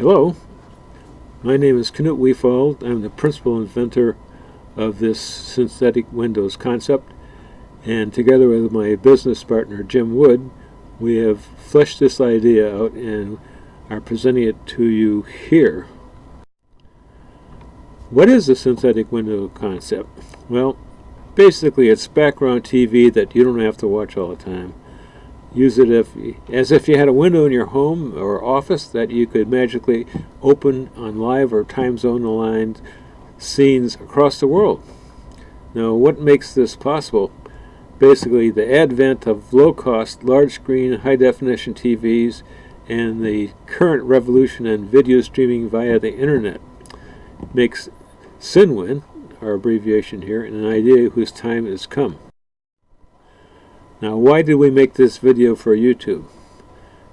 Hello, my name is Knut Weefald. I'm the principal inventor of this synthetic windows concept, and together with my business partner Jim Wood, we have fleshed this idea out and are presenting it to you here. What is the synthetic window concept? Well, basically it's background TV that you don't have to watch all the time. Use it as if you had a window in your home or office that you could magically open on live or time zone aligned scenes across the world. Now, what makes this possible? Basically, the advent of low-cost, large-screen, high-definition TVs and the current revolution in video streaming via the internet makes SynWin, our abbreviation here, an idea whose time has come. Now, why did we make this video for YouTube?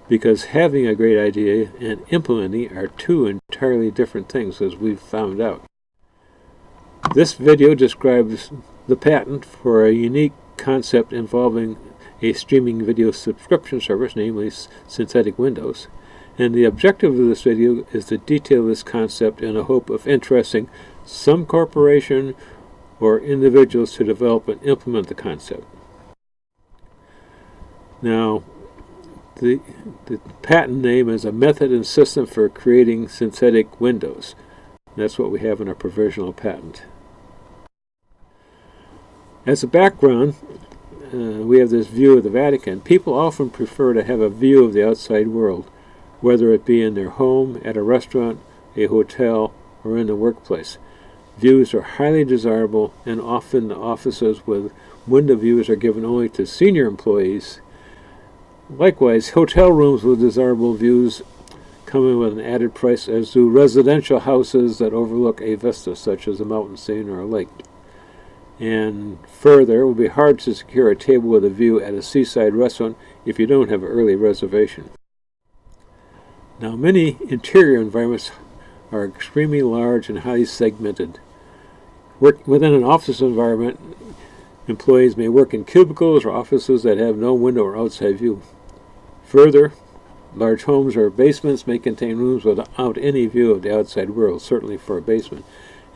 Because having a great idea and implementing are two entirely different things, as we've found out. This video describes the patent for a unique concept involving a streaming video subscription service, namely synthetic windows. And the objective of this video is to detail this concept in the hope of interesting some corporation or individuals to develop and implement the concept. Now, the patent name is a method and system for creating synthetic windows. That's what we have in our provisional patent. As a background, we have this view of the Vatican. People often prefer to have a view of the outside world, whether it be in their home, at a restaurant, a hotel, or in the workplace. Views are highly desirable, and often the offices with window views are given only to senior employees. Likewise, hotel rooms with desirable views come in with an added price, as do residential houses that overlook a vista, such as a mountain scene or a lake. And further, it would be hard to secure a table with a view at a seaside restaurant if you don't have an early reservation. Now, many interior environments are extremely large and highly segmented. Within an office environment, employees may work in cubicles or offices that have no window or outside view. Further, large homes or basements may contain rooms without any view of the outside world, certainly for a basement.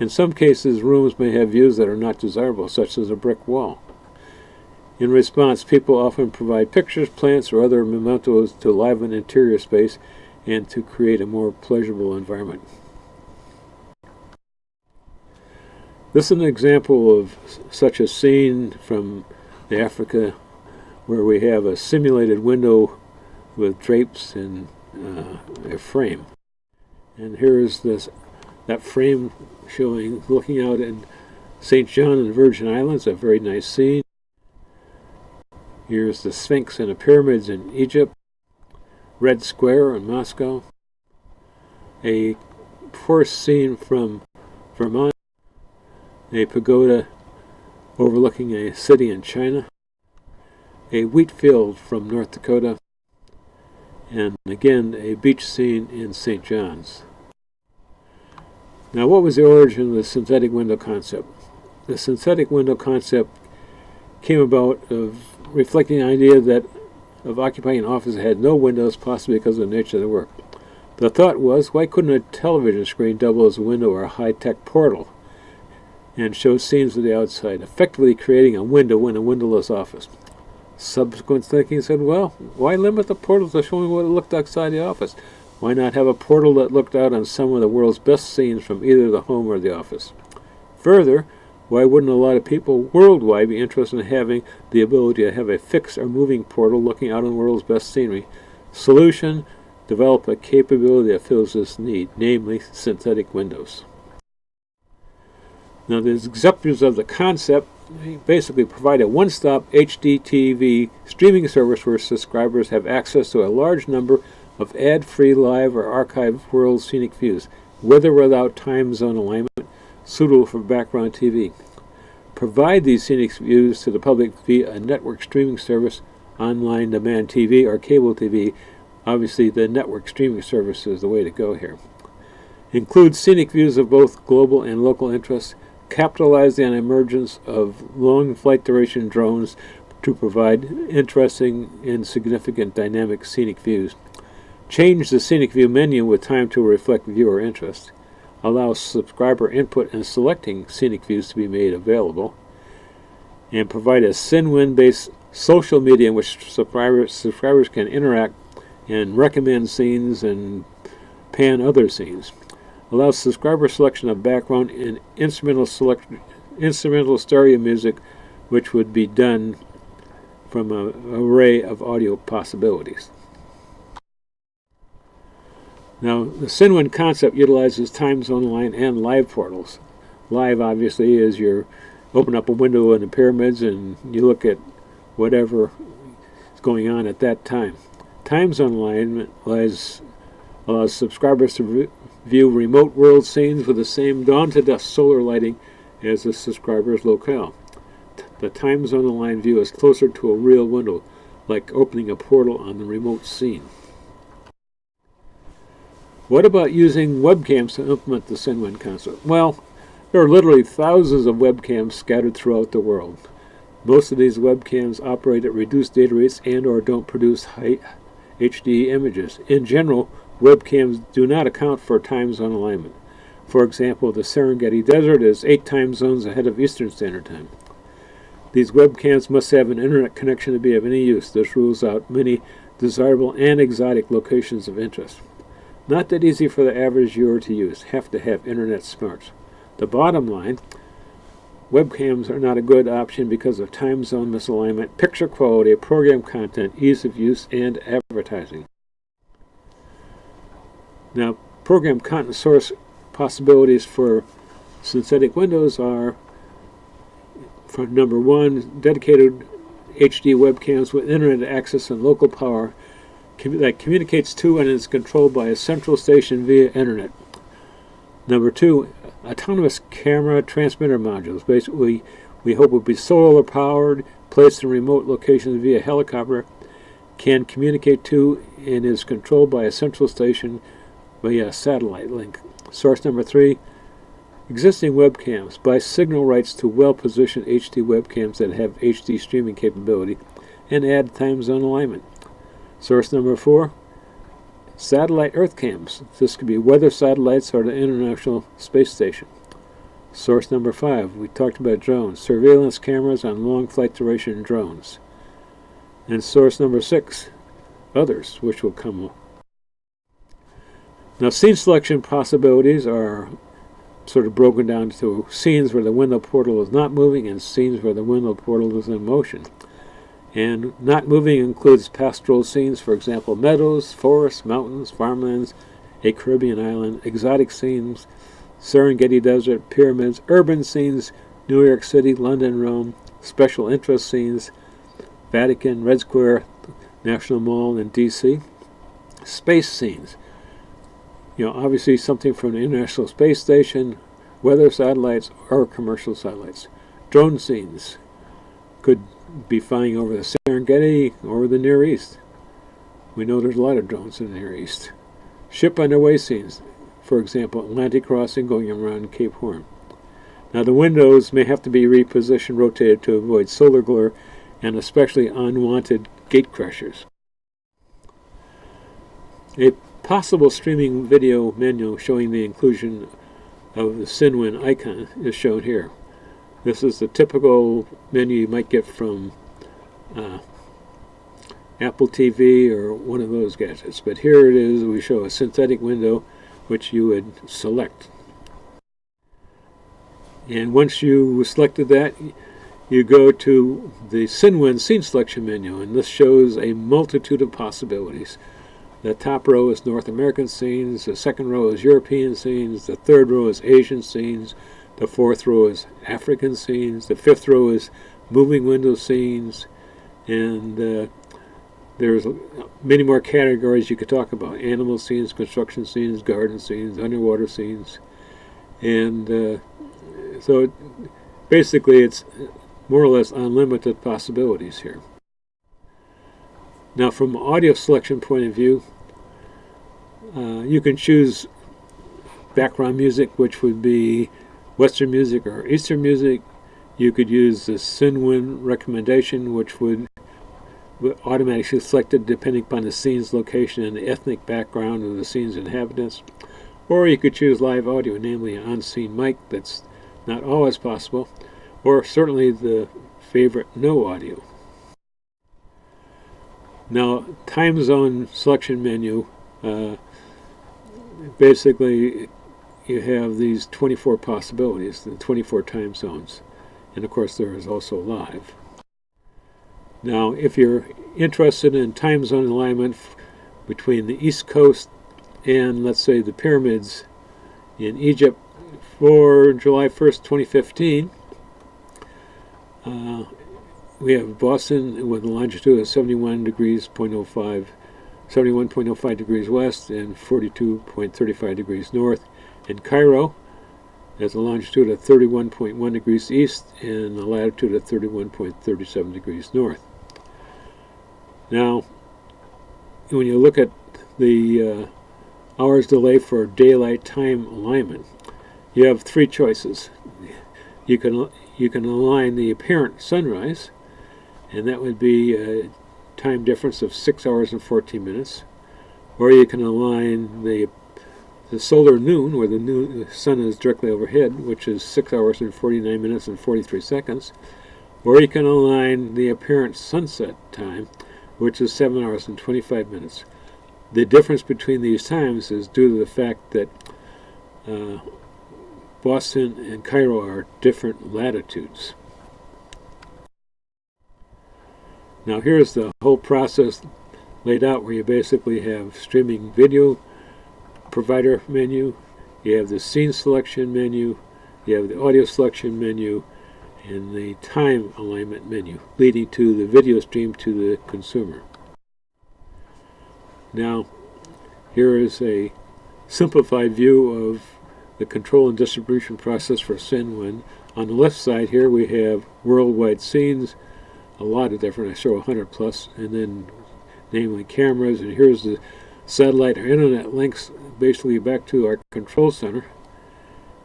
In some cases, rooms may have views that are not desirable, such as a brick wall. In response, people often provide pictures, plants, or other mementos to liven interior space and to create a more pleasurable environment. This is an example of such a scene from Africa, where we have a simulated window with drapes and a frame. And here is that frame showing, looking out in St. John and the Virgin Islands, a very nice scene. Here's the Sphinx and the pyramids in Egypt, Red Square in Moscow, a forest scene from Vermont, a pagoda overlooking a city in China, a wheat field from North Dakota, and again a beach scene in St. John's. Now, what was the origin of the synthetic window concept? The synthetic window concept came about of reflecting the idea that of occupying an office that had no windows, possibly because of the nature of the work. The thought was, why couldn't a television screen double as a window or a high-tech portal and show scenes of the outside, effectively creating a window in a windowless office? Subsequent thinking said, well, why limit the portal to showing what it looked outside the office? Why not have a portal that looked out on some of the world's best scenes from either the home or the office? Further, why wouldn't a lot of people worldwide be interested in having the ability to have a fixed or moving portal looking out on the world's best scenery? Solution: develop a capability that fills this need, namely synthetic windows. Now, the executives of the concept basically provide a one-stop HDTV streaming service where subscribers have access to a large number of ad-free live or archived world scenic views, with or without time zone alignment, suitable for background TV. Provide these scenic views to the public via a network streaming service, online demand TV, or cable TV. Obviously, the network streaming service is the way to go here. Include scenic views of both global and local interests. Capitalize on the emergence of long flight duration drones to provide interesting and significant dynamic scenic views. Change the scenic view menu with time to reflect viewer interest. Allow subscriber input in selecting scenic views to be made available. And provide a Cinewin-based social media in which subscribers can interact and recommend scenes and pan other scenes. Allows subscriber selection of background and instrumental stereo music, which would be done from an array of audio possibilities. Now, the Cinewin concept utilizes time zone line and live portals. Live, obviously, is you open up a window in the pyramids and you look at whatever is going on at that time. Time zone line allows subscribers to view remote world scenes with the same dawn-to-dusk solar lighting as the subscriber's locale. The time zone line view is closer to a real window, like opening a portal on the remote scene. What about using webcams to implement the Cinewin concept? Well, there are literally thousands of webcams scattered throughout the world. Most of these webcams operate at reduced data rates and or don't produce high HD images. In general, webcams do not account for time zone alignment. For example, the Serengeti Desert is 8 time zones ahead of Eastern Standard Time. These webcams must have an internet connection to be of any use. This rules out many desirable and exotic locations of interest. Not that easy for the average viewer to use. Have to have internet smarts. The bottom line, webcams are not a good option because of time zone misalignment, picture quality, program content, ease of use, and advertising. Now, program content source possibilities for synthetic windows are, for number one, dedicated HD webcams with internet access and local power that communicates to and is controlled by a central station via internet. Number two, autonomous camera transmitter modules. Basically, we hope will be solar powered, placed in remote locations via helicopter, can communicate to and is controlled by a central station via a satellite link. Source number three, existing webcams. Buy signal rights to well-positioned HD webcams that have HD streaming capability and add time zone alignment. Source number four, satellite Earth cams. This could be weather satellites or the International Space Station. Source number five, we talked about drones. Surveillance cameras on long flight duration drones. And source number six, others, which will come. Now, scene selection possibilities are sort of broken down to scenes where the window portal is not moving and scenes where the window portal is in motion. And not moving includes pastoral scenes, for example, meadows, forests, mountains, farmlands, a Caribbean island, exotic scenes, Serengeti Desert, pyramids, urban scenes, New York City, London, Rome, special interest scenes, Vatican, Red Square, National Mall, and D.C. Space scenes. Obviously something from the International Space Station, weather satellites, or commercial satellites. Drone scenes could be flying over the Serengeti or the Near East. We know there's a lot of drones in the Near East. Ship underway scenes, for example, Atlantic crossing going around Cape Horn. Now, the windows may have to be repositioned, rotated to avoid solar glare and especially unwanted gate crashers. A possible streaming video menu showing the inclusion of the Cinewin icon is shown here. This is the typical menu you might get from Apple TV or one of those gadgets. But here it is. We show a synthetic window which you would select. And once you selected that, you go to the Cinewin scene selection menu, and this shows a multitude of possibilities. The top row is North American scenes, the second row is European scenes, the third row is Asian scenes, the fourth row is African scenes, the fifth row is moving window scenes, and there's many more categories you could talk about. Animal scenes, construction scenes, garden scenes, underwater scenes. And so basically it's more or less unlimited possibilities here. Now, from an audio selection point of view, you can choose background music, which would be Western music or Eastern music. You could use the Cinewin recommendation, which would automatically selected depending upon the scene's location and the ethnic background of the scene's inhabitants. Or you could choose live audio, namely an on-scene mic. That's not always possible. Or certainly the favorite no audio. Now, time zone selection menu, basically you have these 24 possibilities, the 24 time zones. And of course there is also live. Now, if you're interested in time zone alignment between the East Coast and, let's say, the pyramids in Egypt for July 1st, 2015, we have Boston with a longitude of 71.05 degrees west and 42.35 degrees north, and Cairo has a longitude of 31.1 degrees east and a latitude of 31.37 degrees north. Now, when you look at the hours delay for daylight time alignment, you have three choices. You can align the apparent sunrise, and that would be a time difference of 6 hours and 14 minutes. Or you can align the solar noon, where the sun is directly overhead, which is 6 hours and 49 minutes and 43 seconds. Or you can align the apparent sunset time, which is 7 hours and 25 minutes. The difference between these times is due to the fact that Boston and Cairo are different latitudes. Now here's the whole process laid out, where you basically have streaming video provider menu, you have the scene selection menu, you have the audio selection menu, and the time alignment menu, leading to the video stream to the consumer. Now, here is a simplified view of the control and distribution process for SYN. On the left side here we have worldwide scenes, a lot of different, I show 100 plus, and then namely cameras, and here's the satellite or internet links basically back to our control center,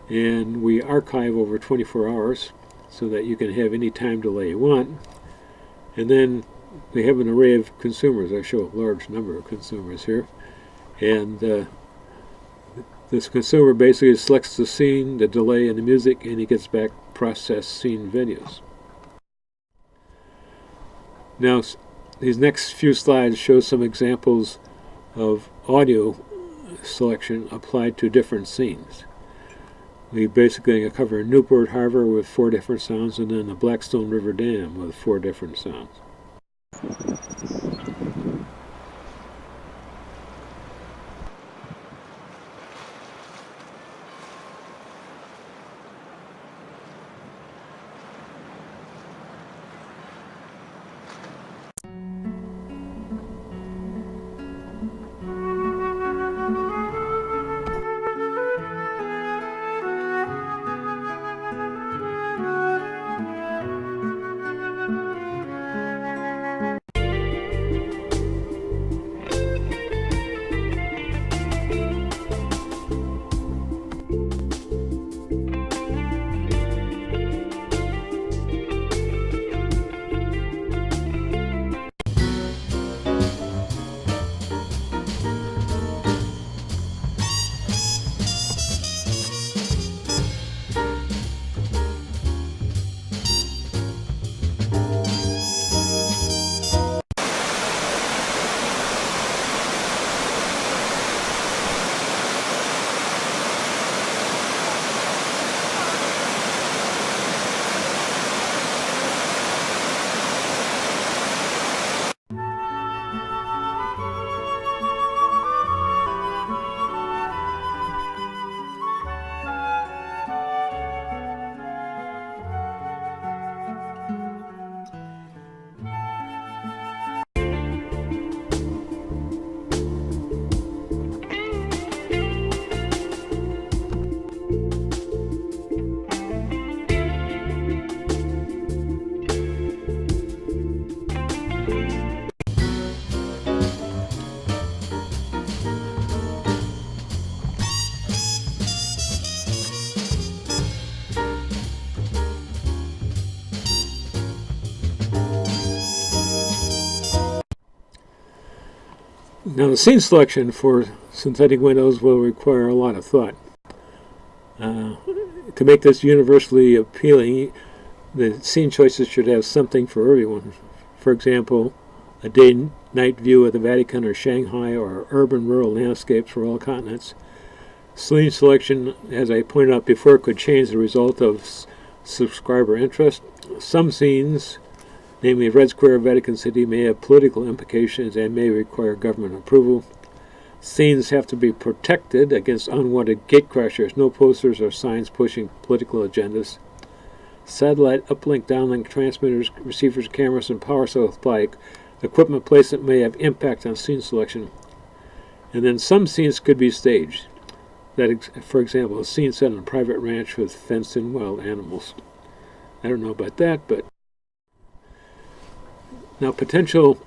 and we archive over 24 hours so that you can have any time delay you want. And then we have an array of consumers. I show a large number of consumers here, and this consumer basically selects the scene, the delay, and the music, and he gets back processed scene videos. Now, these next few slides show some examples of audio selection applied to different scenes. We basically cover Newport Harbor with 4 different sounds, and then the Blackstone River Dam with 4 different sounds. Now, the scene selection for synthetic windows will require a lot of thought. To make this universally appealing, the scene choices should have something for everyone. For example, a day-night view of the Vatican or Shanghai, or urban-rural landscapes for all continents. Scene selection, as I pointed out before, could change the result of subscriber interest. Some scenes, namely Red Square, Vatican City, may have political implications and may require government approval. Scenes have to be protected against unwanted gatecrashers, no posters or signs pushing political agendas. Satellite, uplink, downlink transmitters, receivers, cameras, and power supply equipment placement may have impact on scene selection. And then some scenes could be staged. For example, a scene set on a private ranch with fenced-in wild animals. I don't know about that, but now potential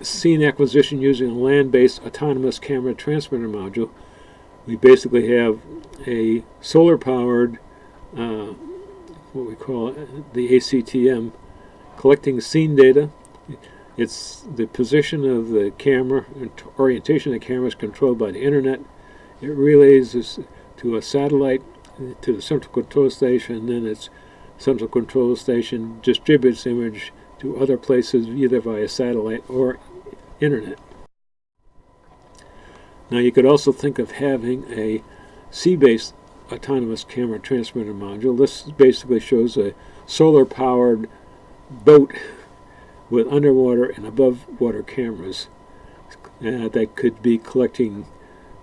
scene acquisition using a land-based autonomous camera transmitter module. We basically have a solar-powered, what we call the ACTM, collecting scene data. It's the position of the camera, orientation of the camera is controlled by the internet. It relays this to a satellite, to the central control station, and then its central control station distributes the image to other places either via satellite or internet. Now, you could also think of having a sea-based autonomous camera transmitter module. This basically shows a solar-powered boat with underwater and above-water cameras that could be collecting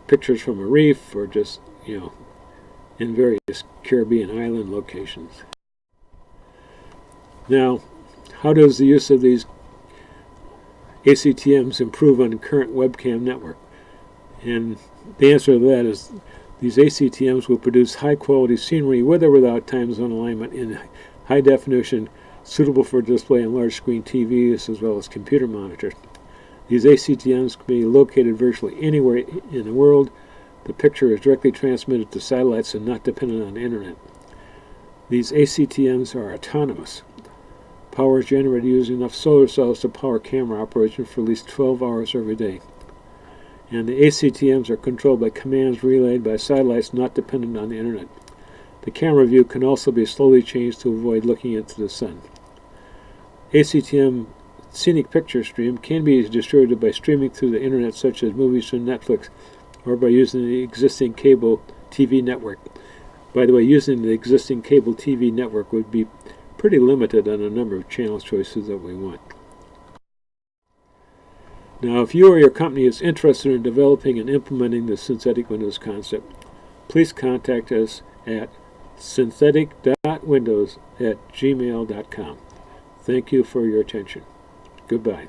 pictures from a reef or just, in various Caribbean island locations. Now, how does the use of these ACTMs improve on the current webcam network? And the answer to that is these ACTMs will produce high-quality scenery with or without time zone alignment in high definition, suitable for display on large screen TVs as well as computer monitors. These ACTMs can be located virtually anywhere in the world. The picture is directly transmitted to satellites and not dependent on the internet. These ACTMs are autonomous. Power is generated using enough solar cells to power camera operation for at least 12 hours every day. And the ACTMs are controlled by commands relayed by satellites not dependent on the internet. The camera view can also be slowly changed to avoid looking into the sun. ACTM scenic picture stream can be distributed by streaming through the internet, such as movies from Netflix, or by using the existing cable TV network. By the way, using the existing cable TV network would be pretty limited on the number of channel choices that we want. Now, if you or your company is interested in developing and implementing the synthetic windows concept, please contact us at synthetic.windows@gmail.com. Thank you for your attention. Goodbye.